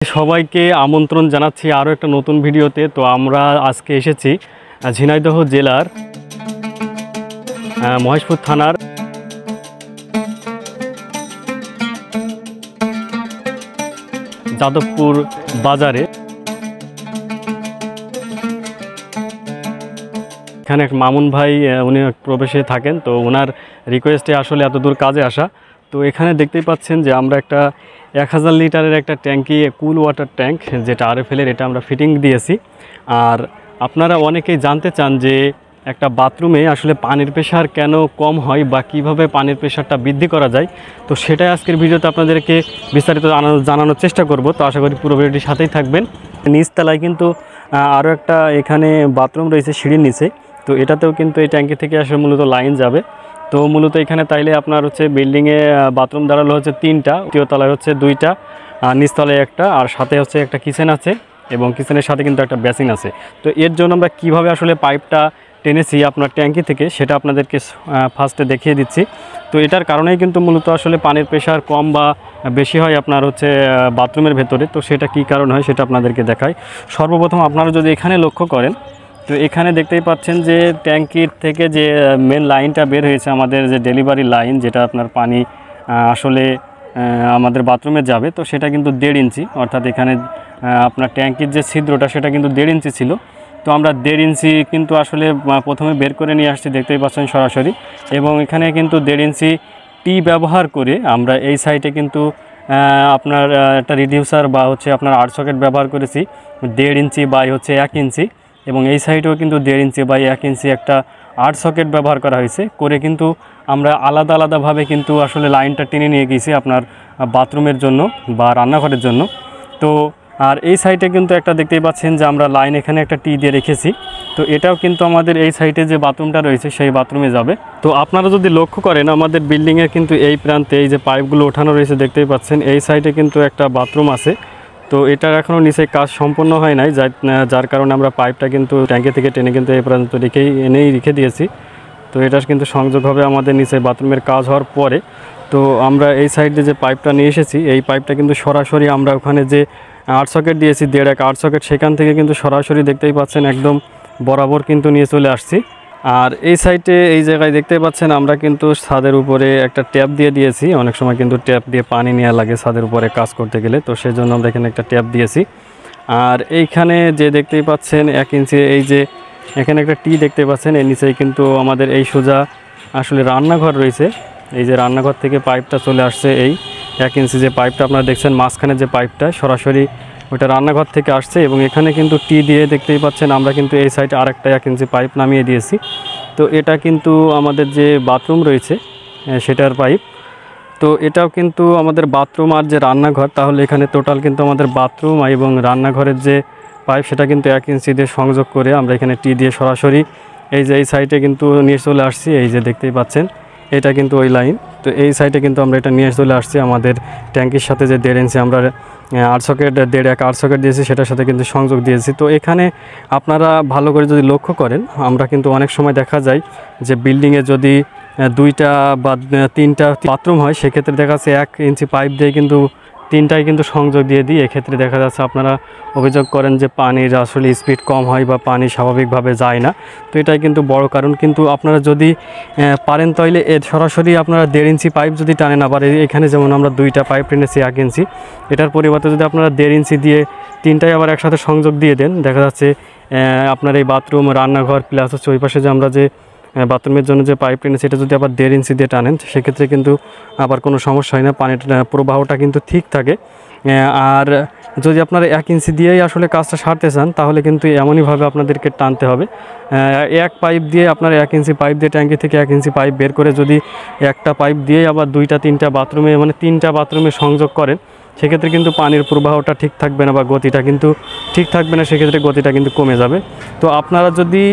সবাইকে আমন্ত্রণ জানাচ্ছি আরও একটা নতুন ভিডিওতে। তো আমরা আজকে এসেছি ঝিনাইদহ জেলার মহেশপুর থানার যাদবপুর বাজারে। এখানে এক মামুন ভাই উনি প্রবেশে থাকেন, তো ওনার রিকোয়েস্টে আসলে এত দূর কাজে আসা। তো এখানে দেখতেই পাচ্ছেন যে আমরা একটা 1000 লিটারের একটা ট্যাঙ্কি কুল ওয়াটার ট্যাঙ্ক যেটা আরএফএলের, এটা আমরা ফিটিং দিয়েছি। আর আপনারা অনেকেই জানতে চান যে একটা বাথরুমে আসলে পানির প্রেশার কেন কম হয় বা কিভাবে পানির প্রেশারটা বৃদ্ধি করা যায়। তো সেটাই আজকের ভিডিওতে আপনাদেরকে বিস্তারিত জানানোর চেষ্টা করব। তো আশা করি পুরো ভিডিওটির সাথেই থাকবেন। নিচতলায় কিন্তু আরও একটা এখানে বাথরুম রয়েছে সিঁড়ির নিচে। তো এটাতেও কিন্তু এই ট্যাঙ্কি থেকে আসলে মূলত লাইন যাবে। তো মূলত এখানে তাইলে আপনার হচ্ছে বিল্ডিংয়ে বাথরুম দাঁড়ালো হচ্ছে 3টা, তৃতীয় তলায় হচ্ছে 2টা, নিচতলায় একটা, আর সাথে হচ্ছে একটা কিচেন আছে এবং কিচেনের সাথে কিন্তু একটা বেসিন আছে। তো এর জন্য আমরা কিভাবে আসলে পাইপটা টেনেছি আপনার ট্যাঙ্কি থেকে সেটা আপনাদেরকে ফার্স্টে দেখিয়ে দিচ্ছি। তো এটার কারণেই কিন্তু মূলত আসলে পানির প্রেশার কম বা বেশি হয় আপনার হচ্ছে বাথরুমের ভেতরে। তো সেটা কি কারণ হয় সেটা আপনাদেরকে দেখাই। সর্বপ্রথম আপনারা যদি এখানে লক্ষ্য করেন, তো এখানে দেখতেই পাচ্ছেন যে ট্যাঙ্কির থেকে যে মেন লাইনটা বের হয়েছে, আমাদের যে ডেলিভারি লাইন, যেটা আপনার পানি আসলে আমাদের বাথরুমে যাবে, তো সেটা কিন্তু 1.5 ইঞ্চি, অর্থাৎ এখানে আপনার ট্যাঙ্কির যে ছিদ্রটা সেটা কিন্তু 1.5 ইঞ্চি ছিল। তো আমরা 1.5 ইঞ্চি কিন্তু আসলে প্রথমে বের করে নিয়ে আসছি, দেখতেই পাচ্ছেন সরাসরি। এবং এখানে কিন্তু 1.5 ইঞ্চি টি ব্যবহার করে আমরা এই সাইডে কিন্তু আপনার একটা রিডিউসার বা হচ্ছে আপনার 8 সকেট ব্যবহার করেছি 1.5 ইঞ্চি বাই হচ্ছে 1 ইঞ্চি। এবং এই সাইডেও কিন্তু 1.5 ইঞ্চি বাই 1 ইঞ্চি একটা 8 সকেট ব্যবহার করা হয়েছে করে কিন্তু আমরা আলাদা আলাদাভাবে কিন্তু আসলে লাইনটা টেনে নিয়ে গেছি আপনার বাথরুমের জন্য বা রান্নাঘরের জন্য। তো আর এই সাইডে কিন্তু একটা দেখতেই পাচ্ছেন যে আমরা লাইন এখানে একটা টি দিয়ে রেখেছি। তো এটাও কিন্তু আমাদের এই সাইডে যে বাথরুমটা রয়েছে সেই বাথরুমে যাবে। তো আপনারা যদি লক্ষ্য করেন আমাদের বিল্ডিংয়ের কিন্তু এই প্রান্তে এই যে পাইপগুলো ওঠানো রয়েছে দেখতেই পাচ্ছেন, এই সাইডে কিন্তু একটা বাথরুম আছে। তো এটার এখনও নিচে কাজ সম্পন্ন হয় নাই, যার কারণে আমরা পাইপটা কিন্তু ট্যাঙ্কি থেকে টেনে কিন্তু এই পর্যন্ত রেখে দিয়েছি। তো এটা কিন্তু সংযোগ হবে আমাদের নিচে বাথরুমের কাজ হওয়ার পরে। তো আমরা এই সাইডে যে পাইপটা নিয়ে এসেছি, এই পাইপটা কিন্তু সরাসরি আমরা ওখানে যে 8 সকেট দিয়েছি 1.5 8 সকেট, সেখান থেকে কিন্তু সরাসরি দেখতেই পাচ্ছেন একদম বরাবর কিন্তু নিয়ে চলে আসছি। আর এই সাইডে এই জায়গায় দেখতেই পাচ্ছেন আমরা কিন্তু ছাদের উপরে একটা ট্যাপ দিয়ে দিয়েছি। অনেক সময় কিন্তু ট্যাপ দিয়ে পানি নেওয়া লাগে ছাদের উপরে কাজ করতে গেলে, তো সেই জন্য আমরা এখানে একটা ট্যাপ দিয়েছি। আর এইখানে যে দেখতেই পাচ্ছেন 1 ইঞ্চি এই যে এখানে একটা টি দেখতে পাচ্ছেন, এর নিচেই কিন্তু আমাদের এই সোজা আসলে রান্নাঘর রয়েছে। এই যে রান্নাঘর থেকে পাইপটা চলে আসছে, এই 1 ইঞ্চি যে পাইপটা আপনারা দেখছেন মাঝখানে যে পাইপটা সরাসরি ওইটা রান্নাঘর থেকে আসছে। এবং এখানে কিন্তু টি দিয়ে দেখতেই পাচ্ছেন আমরা কিন্তু এই সাইডে আরেকটা 1 ইঞ্চি পাইপ নামিয়ে দিয়েছি। তো এটা কিন্তু আমাদের যে বাথরুম রয়েছে সেটার পাইপ। তো এটাও কিন্তু আমাদের বাথরুম আর যে রান্নাঘর, তাহলে এখানে টোটাল কিন্তু আমাদের বাথরুম এবং রান্নাঘরের যে পাইপ সেটা কিন্তু 1 ইঞ্চি দিয়ে সংযোগ করে আমরা এখানে টি দিয়ে সরাসরি এই যে এই সাইডে কিন্তু নিয়ে চলে আসছি। এই যে দেখতেই পাচ্ছেন এটা কিন্তু ওই লাইন। তো এই সাইডে কিন্তু আমরা এটা নিয়ে চলে আসছি আমাদের ট্যাঙ্কির সাথে যে 1.5 ইঞ্চি আমরা 8 সকেট 1.5 8 সকেট দিয়েছি সেটার সাথে কিন্তু সংযোগ দিয়েছি। তো এখানে আপনারা ভালো করে যদি লক্ষ্য করেন, আমরা কিন্তু অনেক সময় দেখা যায় যে বিল্ডিংয়ে যদি 2টা বা 3টা বাথরুম হয়, সেক্ষেত্রে দেখা যাচ্ছে 1 ইঞ্চি পাইপ দিয়ে কিন্তু 3টাই কিন্তু সংযোগ দিয়ে দিই। এক্ষেত্রে দেখা যাচ্ছে আপনারা অভিযোগ করেন যে পানির আসলে স্পিড কম হয় বা পানি স্বাভাবিকভাবে যায় না। তো এটাই কিন্তু বড় কারণ। কিন্তু আপনারা যদি পারেন তাহলে সরাসরি আপনারা 1.5 ইঞ্চি পাইপ যদি টানেন, আবার এখানে যেমন আমরা 2টা পাইপ টেনেছি 1 ইঞ্চি, এটার পরিবর্তে যদি আপনারা 1.5 ইঞ্চি দিয়ে 3টাই আবার একসাথে সংযোগ দিয়ে দেন, দেখা যাচ্ছে আপনার এই বাথরুম রান্নাঘর প্লাস হচ্ছে ওই পাশে যে আমরা যে বাথরুমের জন্য যে পাইপ টেনেছি সেটা যদি আবার 1.5 ইঞ্চি দিয়ে টানেন, সেক্ষেত্রে কিন্তু আবার কোনো সমস্যা হয় না, পানির প্রবাহটা কিন্তু ঠিক থাকে। আর যদি আপনারা 1 ইঞ্চি দিয়েই আসলে কাজটা সারতে চান, তাহলে কিন্তু এমনইভাবে আপনাদেরকে টানতে হবে। এক পাইপ দিয়ে আপনারা 1 ইঞ্চি পাইপ দিয়ে ট্যাঙ্কি থেকে 1 ইঞ্চি পাইপ বের করে যদি একটা পাইপ দিয়ে আবার 2টা 3টা বাথরুমে মানে 3টা বাথরুমে সংযোগ করেন, সেক্ষেত্রে কিন্তু পানির প্রবাহটা ঠিক থাকবে না বা গতিটা কিন্তু ঠিক থাকবে না, সেক্ষেত্রে গতিটা কিন্তু কমে যাবে। তো আপনারা যদি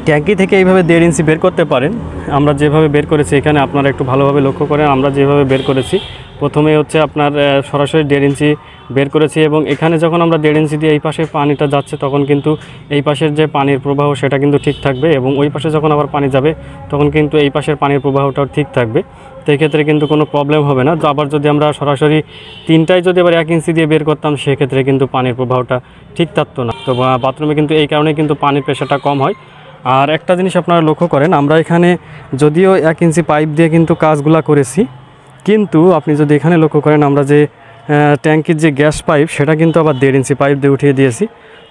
ট্যাঙ্কি থেকে এইভাবে 1.5 ইঞ্চি বের করতে পারেন, আমরা যেভাবে বের করেছি এখানে আপনারা একটু ভালোভাবে লক্ষ্য করেন, আমরা যেভাবে বের করেছি প্রথমে হচ্ছে আপনার সরাসরি 1.5 ইঞ্চি বের করেছি এবং এখানে যখন আমরা 1.5 ইঞ্চি দিয়ে এই পাশে পানিটা যাচ্ছে তখন কিন্তু এই পাশের যে পানির প্রবাহ সেটা কিন্তু ঠিক থাকবে এবং ওই পাশে যখন আবার পানি যাবে তখন কিন্তু এই পাশের পানির প্রবাহটাও ঠিক থাকবে। তো এই ক্ষেত্রে কিন্তু কোনো প্রবলেম হবে না। তো আবার যদি আমরা সরাসরি 3টাই যদি আবার 1 ইঞ্চি দিয়ে বের করতাম সেক্ষেত্রে কিন্তু পানির প্রবাহটা ঠিক থাকতো না। তো বাথরুমে কিন্তু এই কারণে কিন্তু পানির প্রেশারটা কম হয়। আর একটা জিনিস আপনারা লক্ষ্য করেন, আমরা এখানে যদিও 1 ইঞ্চি পাইপ দিয়ে কিন্তু কাজগুলা করেছি, কিন্তু আপনি যদি এখানে লক্ষ্য করেন আমরা যে ট্যাঙ্কির যে গ্যাস পাইপ সেটা কিন্তু আবার 1.5 ইঞ্চি পাইপ দিয়ে উঠিয়ে দিয়েছি।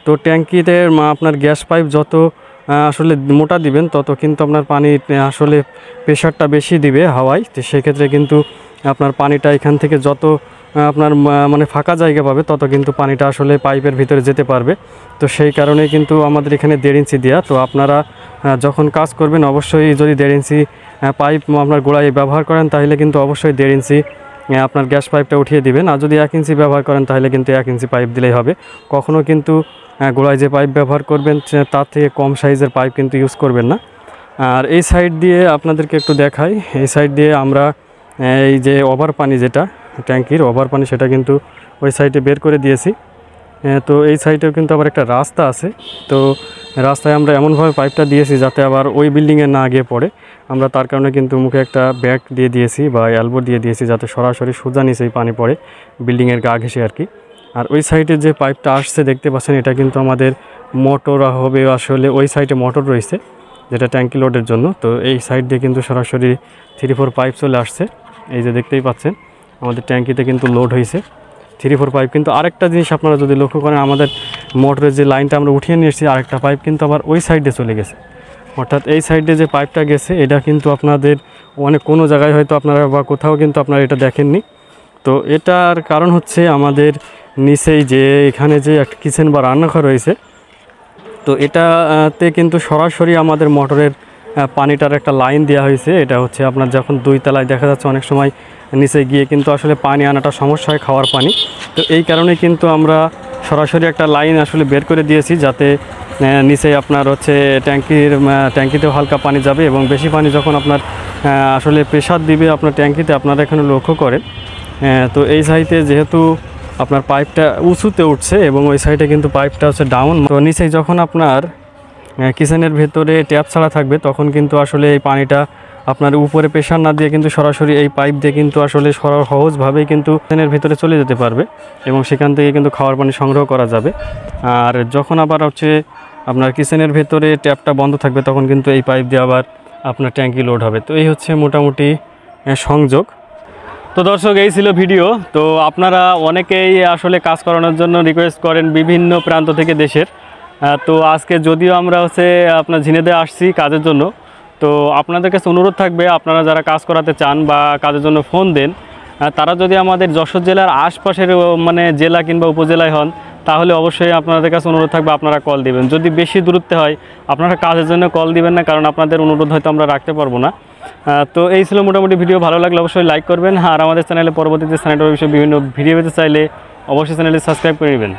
তো ট্যাঙ্কিতে আপনার গ্যাস পাইপ যত আসলে মোটা দিবেন তত কিন্তু আপনার পানি আসলে প্রেশারটা বেশি দিবে হাওয়ায়। তো সেক্ষেত্রে কিন্তু আপনার পানিটা এখান থেকে যত আপনার মানে ফাঁকা জায়গা পাবে তত কিন্তু পানিটা আসলে পাইপের ভিতরে যেতে পারবে। তো সেই কারণেই কিন্তু আমাদের এখানে 1.5 ইঞ্চি দেওয়া। তো আপনারা যখন কাজ করবেন অবশ্যই যদি 1.5 ইঞ্চি পাইপ আপনার গোড়ায় ব্যবহার করেন তাহলে কিন্তু অবশ্যই 1.5 ইঞ্চি আপনার গ্যাস পাইপটা উঠিয়ে দিবেন। আর যদি 1 ইঞ্চি ব্যবহার করেন তাহলে কিন্তু 1 ইঞ্চি পাইপ দিলেই হবে। কখনও কিন্তু গোড়ায় যে পাইপ ব্যবহার করবেন তার থেকে কম সাইজের পাইপ কিন্তু ইউজ করবেন না। আর এই সাইড দিয়ে আপনাদেরকে একটু দেখাই, এই সাইড দিয়ে আমরা এই যে ওভার পানি যেটা ট্যাঙ্কির ওভার পানি সেটা কিন্তু ওই সাইডে বের করে দিয়েছি। তো এই সাইডেও কিন্তু আবার একটা রাস্তা আছে। তো রাস্তায় আমরা এমনভাবে পাইপটা দিয়েছি যাতে আবার ওই বিল্ডিংয়ে না গিয়ে পড়ে। আমরা তার কারণে কিন্তু মুখে একটা ব্যাগ দিয়ে দিয়েছি বা এলবো দিয়ে দিয়েছি যাতে সরাসরি সোজা নিচেই পানি পড়ে বিল্ডিংয়ের গা ঘেঁষে আর কি। আর ওই সাইডে যে পাইপটা আসছে দেখতে পাচ্ছেন এটা কিন্তু আমাদের মোটর হবে, আসলে ওই সাইডে মোটর রয়েছে যেটা ট্যাঙ্কি লোডের জন্য। তো এই সাইড দিয়ে কিন্তু সরাসরি 3-4 পাইপ চলে আসছে। এই যে দেখতেই পাচ্ছেন আমাদের ট্যাঙ্কিতে কিন্তু লোড হয়েছে 3-4 পাইপ। কিন্তু আরেকটা জিনিস আপনারা যদি লক্ষ্য করেন, আমাদের মোটরের যে লাইনটা আমরা উঠিয়ে নিয়ে এসেছি আরেকটা পাইপ কিন্তু আবার ওই সাইডে চলে গেছে। অর্থাৎ এই সাইডে যে পাইপটা গেছে এটা কিন্তু আপনাদের অনেক কোনো জায়গায় হয়তো আপনারা বা কোথাও কিন্তু আপনারা এটা দেখেননি। তো এটার কারণ হচ্ছে আমাদের নিচেই যে এখানে যে একটা কিচেন বা রান্নাঘর রয়েছে, তো এটাতে কিন্তু সরাসরি আমাদের মোটরের পানিটার একটা লাইন দেওয়া হয়েছে। এটা হচ্ছে আপনার যখন 2 তলায় দেখা যাচ্ছে অনেক সময় নিচে গিয়ে কিন্তু আসলে পানি আনাটা সমস্যা হয়, খাওয়ার পানি। তো এই কারণে কিন্তু আমরা সরাসরি একটা লাইন আসলে বের করে দিয়েছি যাতে নিচে আপনার হচ্ছে ট্যাঙ্কিতেও হালকা পানি যাবে এবং বেশি পানি যখন আপনার আসলে প্রেশার দিবে আপনার ট্যাঙ্কিতে আপনারা এখানে লক্ষ্য করেন। তো এই সাইডে যেহেতু আপনার পাইপটা উঁচুতে উঠছে এবং ওই সাইডে কিন্তু পাইপটা হচ্ছে ডাউন, তো নিচে যখন আপনার কিচেনের ভেতরে ট্যাপ ছাড়া থাকবে তখন কিন্তু আসলে এই পানিটা আপনার উপরে প্রেশার না দিয়ে কিন্তু সরাসরি এই পাইপ দিয়ে কিন্তু আসলে সহজভাবেই কিন্তু কিচেনের ভিতরে চলে যেতে পারবে এবং সেখান থেকে কিন্তু খাওয়ার পানি সংগ্রহ করা যাবে। আর যখন আবার হচ্ছে আপনার কিচেনের ভেতরে ট্যাপটা বন্ধ থাকবে তখন কিন্তু এই পাইপ দিয়ে আবার আপনার ট্যাঙ্কি লোড হবে। তো এই হচ্ছে মোটামুটি সংযোগ। তো দর্শক, এই ছিল ভিডিও। তো আপনারা অনেকেই আসলে কাজ করানোর জন্য রিকোয়েস্ট করেন বিভিন্ন প্রান্ত থেকে দেশের। তো আজকে যদিও আমরা হচ্ছে আপনার ঝিনেদে আসছি কাজের জন্য, তো আপনাদের কাছে অনুরোধ থাকবে আপনারা যারা কাজ করাতে চান বা কাজের জন্য ফোন দেন তারা যদি আমাদের যশোর জেলার আশপাশের মানে জেলা কিংবা উপজেলায় হন তাহলে অবশ্যই আপনাদের কাছে অনুরোধ থাকবে আপনারা কল দিবেন। যদি বেশি দূরত্বে হয় আপনারা কাজের জন্য কল দিবেন না, কারণ আপনাদের অনুরোধ হয়তো আমরা রাখতে পারবো না। তো এই ছিল মোটামুটি ভিডিও। ভালো লাগলে অবশ্যই লাইক করবেন। আর আমাদের চ্যানেলে পরবর্তীতে স্যানিটারি বিষয়ে বিভিন্ন ভিডিও পেতে চাইলে অবশ্যই চ্যানেলটি সাবস্ক্রাইব করে নেবেন।